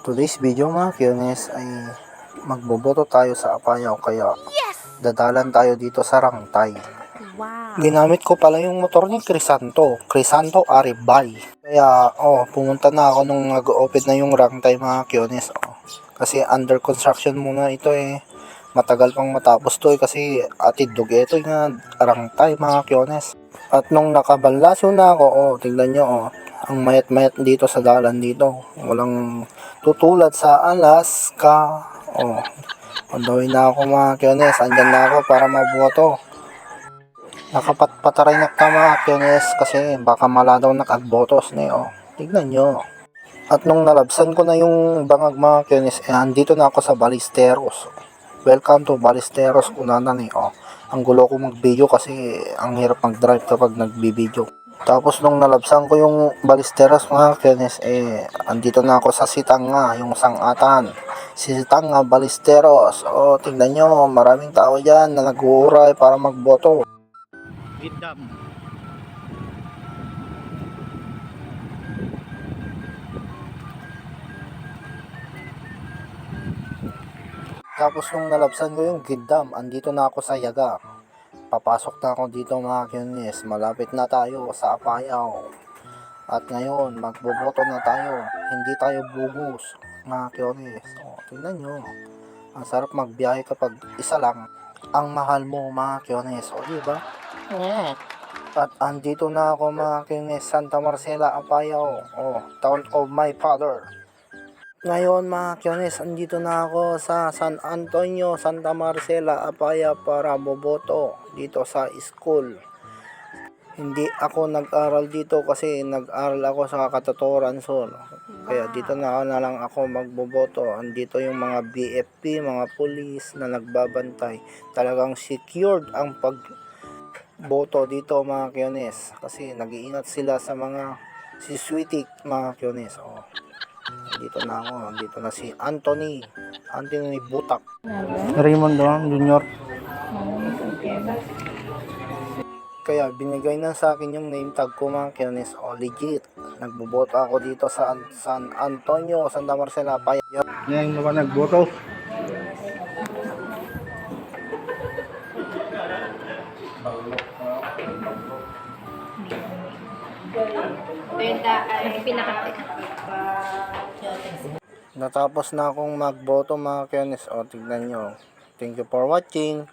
Today's video mga Kiones ay magboboto tayo sa Apayao kaya dadalan tayo dito sa Rangtay. Wow. Ginamit ko pala yung motor ni Crisanto Aribay. Kaya pumunta na ako nung nag-open na yung Rangtay mga Kiones. Kasi under construction muna ito matagal pang matapos to kasi atidog ito yung Rangtay mga Kiones. At nung nakabanlaso na ako, tingnan nyo ang mayat-mayat dito sa dalan dito. Walang tutulad sa Alaska. On the way na ako mga Kiones. Andyan na ako para maboto. Nakapatpataray na ka mga Kiones kasi baka mala daw nakagbotos na Tignan nyo. At nung nalabsan ko na yung bangag mga Kiones, andito na ako sa Ballesteros. Welcome to Ballesteros, Cunanan Ang gulo ko mag-video kasi ang hirap mag-drive kapag nag-video. Tapos nung nalabsan ko yung Ballesteros mga Kiones, andito na ako sa Sitanga, yung sangatan. Sitanga, Ballesteros. Tingnan nyo, maraming tao dyan na nag-uuray para magboto. Gidam. Tapos nung nalabsan ko yung Gidam, andito na ako sa Yaga. Papasok na ako dito mga Kiones. Malapit na tayo sa Apayao. At ngayon, magboboto na tayo. Hindi tayo bugos mga Kiones. Tingnan nyo. Ang sarap magbiyahe kapag isa lang ang mahal mo mga Kiones. Diba? At andito na ako mga Kiones, Santa Marcela, Apayao. Town of my father. Ngayon mga Kiones, andito na ako sa San Antonio, Santa Marcela, Apayao para boboto dito sa school. Hindi ako nag-aral dito kasi nag-aral ako sa Katatoran Sol. Kaya dito na lang ako magboboto. Andito yung mga BFP, mga pulis na nagbabantay. Talagang secured ang pagboto dito mga Kiones. Kasi nag-iingat sila sa mga siswitik mga Kiones. Dito na ako. Dito na si Anthony Butak. Raymond Jr. Kaya binigay na sa akin yung name tag ko mga Kiones. Legit. Nagboboto ako dito sa San Antonio, Santa Marcela, Apayao. Ngayon naman nagboto. Natapos na akong magboto mga Kiones. Tignan nyo. Thank you for watching.